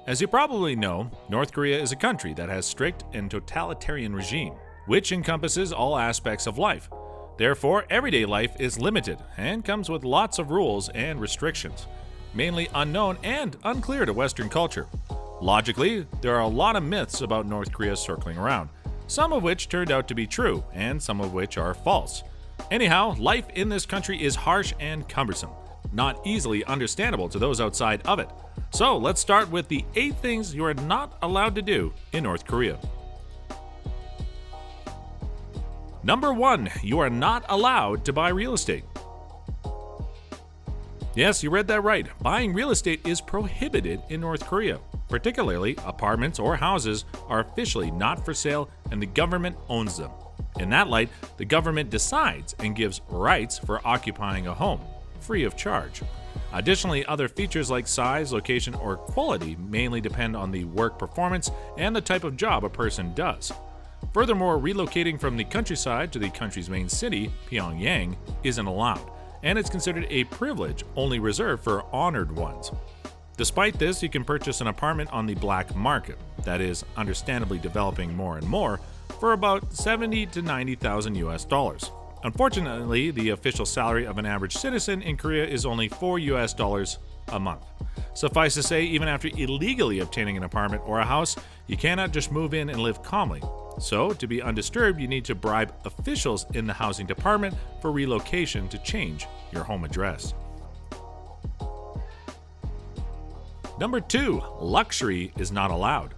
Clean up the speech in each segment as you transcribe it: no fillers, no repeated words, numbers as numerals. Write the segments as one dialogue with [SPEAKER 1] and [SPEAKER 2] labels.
[SPEAKER 1] As you probably know, North Korea is a country that has strict and totalitarian regime, which encompasses all aspects of life. Therefore, everyday life is limited and comes with lots of rules and restrictions, mainly unknown and unclear to Western culture. Logically, there are a lot of myths about North Korea circling around, some of which turned out to be true and some of which are false. Anyhow, life in this country is harsh and cumbersome, not easily understandable to those outside of it. So let's start with the 8 things you are not allowed to do in North Korea. Number 1, you are not allowed to buy real estate. Yes, you read that right. Buying real estate is prohibited in North Korea. Particularly, apartments or houses are officially not for sale and the government owns them. In that light, the government decides and gives rights for occupying a home, free of charge. Additionally, other features like size, location, or quality mainly depend on the work performance and the type of job a person does. Furthermore, relocating from the countryside to the country's main city, Pyongyang, isn't allowed, and it's considered a privilege only reserved for honored ones. Despite this, you can purchase an apartment on the black market, that is understandably developing more and more, for about 70 to 90,000 US dollars. Unfortunately, the official salary of an average citizen in Korea is only $4 US a month. Suffice to say, even after illegally obtaining an apartment or a house, you cannot just move in and live calmly. So, to be undisturbed, you need to bribe officials in the housing department for relocation to change your home address. Number 2, luxury is not allowed.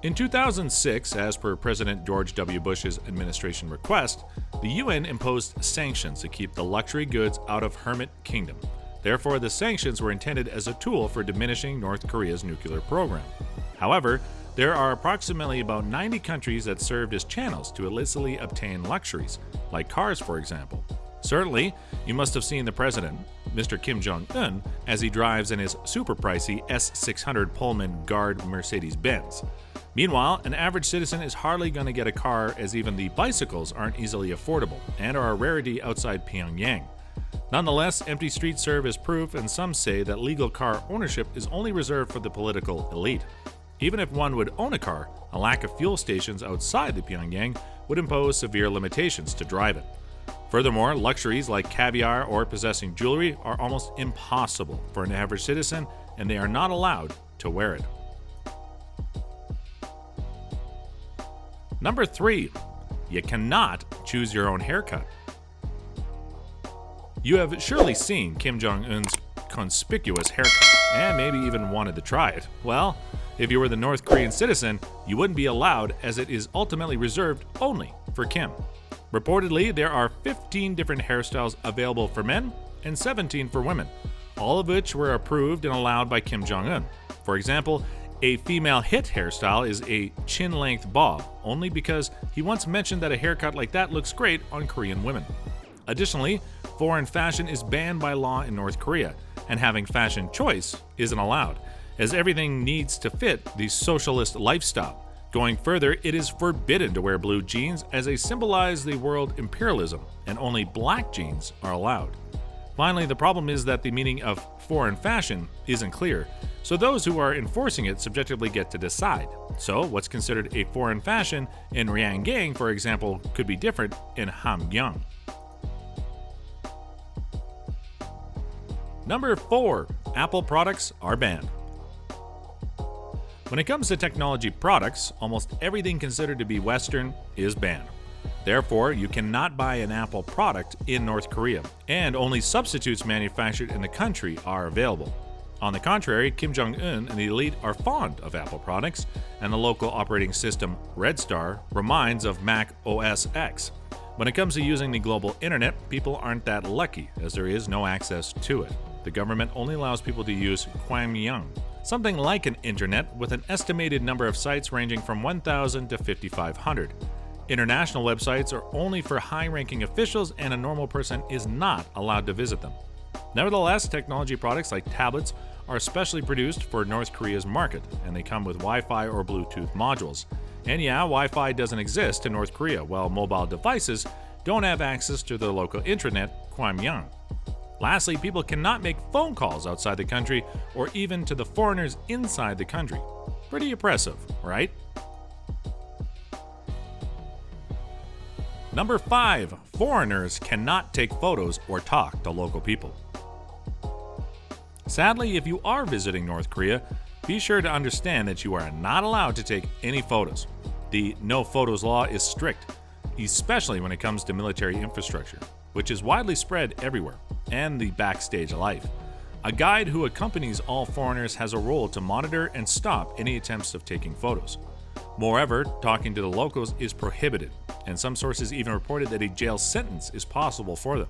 [SPEAKER 1] In 2006, as per President George W. Bush's administration request, the UN imposed sanctions to keep the luxury goods out of Hermit Kingdom. Therefore, the sanctions were intended as a tool for diminishing North Korea's nuclear program. However, there are approximately about 90 countries that served as channels to illicitly obtain luxuries, like cars for example. Certainly, you must have seen the president, Mr. Kim Jong Un, as he drives in his super pricey S600 Pullman Guard Mercedes-Benz. Meanwhile, an average citizen is hardly going to get a car as even the bicycles aren't easily affordable and are a rarity outside Pyongyang. Nonetheless, empty streets serve as proof, and some say that legal car ownership is only reserved for the political elite. Even if one would own a car, a lack of fuel stations outside the Pyongyang would impose severe limitations to drive it. Furthermore, luxuries like caviar or possessing jewelry are almost impossible for an average citizen, and they are not allowed to wear it. Number 3, you cannot choose your own haircut. You have surely seen Kim Jong Un's conspicuous haircut, and maybe even wanted to try it. Well, if you were the North Korean citizen, you wouldn't be allowed, as it is ultimately reserved only for Kim. Reportedly, there are 15 different hairstyles available for men and 17 for women, all of which were approved and allowed by Kim Jong Un. For example, a female hit hairstyle is a chin-length bob, only because he once mentioned that a haircut like that looks great on Korean women. Additionally, foreign fashion is banned by law in North Korea, and having fashion choice isn't allowed, as everything needs to fit the socialist lifestyle. Going further, it is forbidden to wear blue jeans, as they symbolize the world imperialism, and only black jeans are allowed. Finally, the problem is that the meaning of foreign fashion isn't clear, so those who are enforcing it subjectively get to decide. So, what's considered a foreign fashion in Pyongyang, for example, could be different in Hamgyong. Number 4, Apple products are banned. When it comes to technology products, almost everything considered to be Western is banned. Therefore, you cannot buy an Apple product in North Korea, and only substitutes manufactured in the country are available. On the contrary, Kim Jong Un and the elite are fond of Apple products, and the local operating system Red Star reminds of Mac OS X. When it comes to using the global internet, people aren't that lucky, as there is no access to it. The government only allows people to use Pyongyang, something like an internet with an estimated number of sites ranging from 1,000 to 5,500. International websites are only for high-ranking officials, and a normal person is not allowed to visit them. Nevertheless, technology products like tablets are specially produced for North Korea's market, and they come with Wi-Fi or Bluetooth modules. And yeah, Wi-Fi doesn't exist in North Korea, while mobile devices don't have access to the local intranet, Pyongyang. Lastly, people cannot make phone calls outside the country or even to the foreigners inside the country. Pretty oppressive, right? Number 5. Foreigners cannot take photos or talk to local people. Sadly, if you are visiting North Korea, be sure to understand that you are not allowed to take any photos. The no photos law is strict, especially when it comes to military infrastructure, which is widely spread everywhere, and the backstage life. A guide who accompanies all foreigners has a role to monitor and stop any attempts of taking photos. Moreover, talking to the locals is prohibited, and some sources even reported that a jail sentence is possible for them.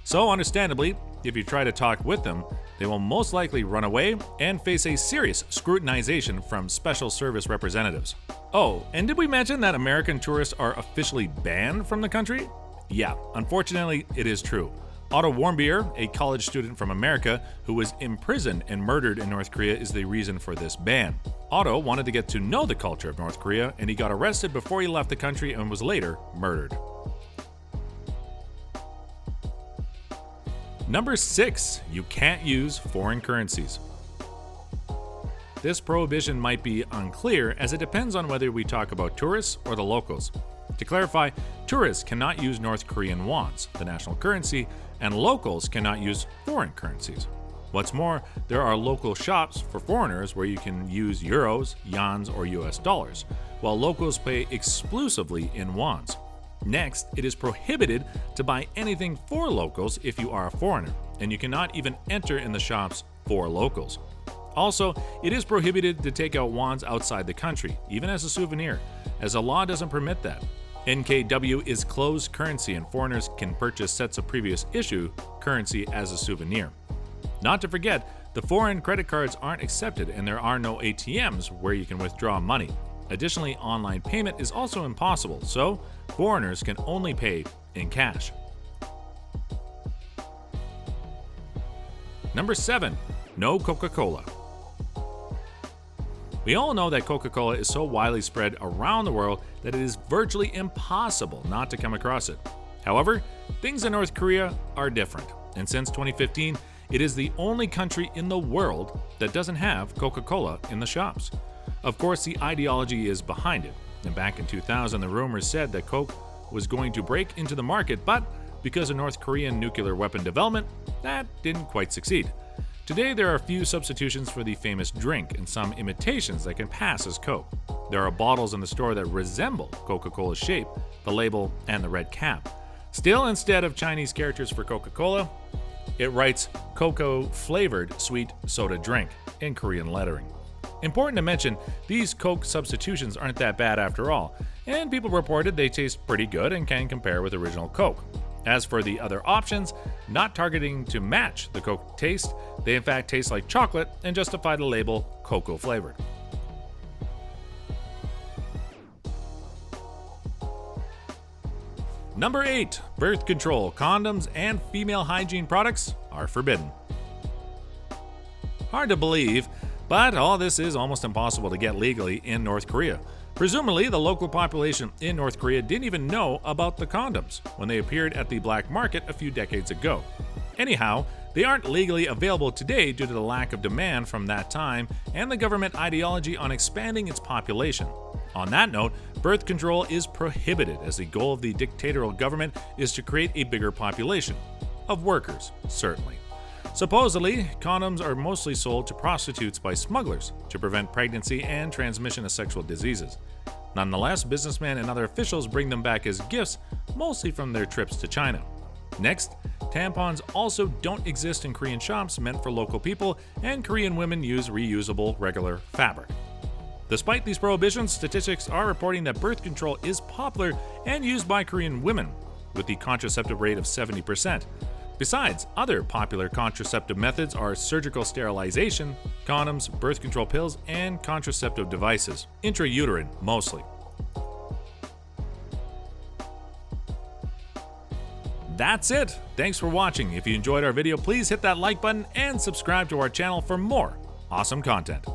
[SPEAKER 1] So understandably, if you try to talk with them, they will most likely run away and face a serious scrutinization from special service representatives. Oh, and did we mention that American tourists are officially banned from the country? Yeah, unfortunately, it is true. Otto Warmbier, a college student from America who was imprisoned and murdered in North Korea, is the reason for this ban. Otto wanted to get to know the culture of North Korea, and he got arrested before he left the country and was later murdered. Number 6. You can't use foreign currencies. This prohibition might be unclear as it depends on whether we talk about tourists or the locals. To clarify, tourists cannot use North Korean wons, the national currency, and locals cannot use foreign currencies. What's more, there are local shops for foreigners where you can use euros, yens, or US dollars, while locals pay exclusively in wons. Next, it is prohibited to buy anything for locals if you are a foreigner, and you cannot even enter in the shops for locals. Also, it is prohibited to take out wons outside the country, even as a souvenir, as the law doesn't permit that. NKW is closed currency and foreigners can purchase sets of previous issue currency as a souvenir. Not to forget, the foreign credit cards aren't accepted and there are no ATMs where you can withdraw money. Additionally, online payment is also impossible, so foreigners can only pay in cash. Number 7. No Coca-Cola. We all know that Coca-Cola is so widely spread around the world that it is virtually impossible not to come across it. However, things in North Korea are different, and since 2015, it is the only country in the world that doesn't have Coca-Cola in the shops. Of course, the ideology is behind it, and back in 2000, the rumors said that Coke was going to break into the market, but because of North Korean nuclear weapon development, that didn't quite succeed. Today, there are a few substitutions for the famous drink and some imitations that can pass as Coke. There are bottles in the store that resemble Coca-Cola's shape, the label, and the red cap. Still, instead of Chinese characters for Coca-Cola, it writes cocoa-flavored sweet soda drink in Korean lettering. Important to mention, these Coke substitutions aren't that bad after all, and people reported they taste pretty good and can compare with original Coke. As for the other options, not targeting to match the Coke taste, they in fact taste like chocolate and justify the label cocoa flavored. Number 8. Birth control, condoms, and female hygiene products are forbidden. Hard to believe, but all this is almost impossible to get legally in North Korea. Presumably, the local population in North Korea didn't even know about the condoms when they appeared at the black market a few decades ago. Anyhow, they aren't legally available today due to the lack of demand from that time and the government ideology on expanding its population. On that note, birth control is prohibited as the goal of the dictatorial government is to create a bigger population. Of workers, certainly. Supposedly, condoms are mostly sold to prostitutes by smugglers to prevent pregnancy and transmission of sexual diseases. Nonetheless, businessmen and other officials bring them back as gifts, mostly from their trips to China. Next, tampons also don't exist in Korean shops meant for local people, and Korean women use reusable regular fabric. Despite these prohibitions, statistics are reporting that birth control is popular and used by Korean women, with the contraceptive rate of 70%. Besides, other popular contraceptive methods are surgical sterilization, condoms, birth control pills, and contraceptive devices, intrauterine mostly. That's it! Thanks for watching. If you enjoyed our video, please hit that like button and subscribe to our channel for more awesome content.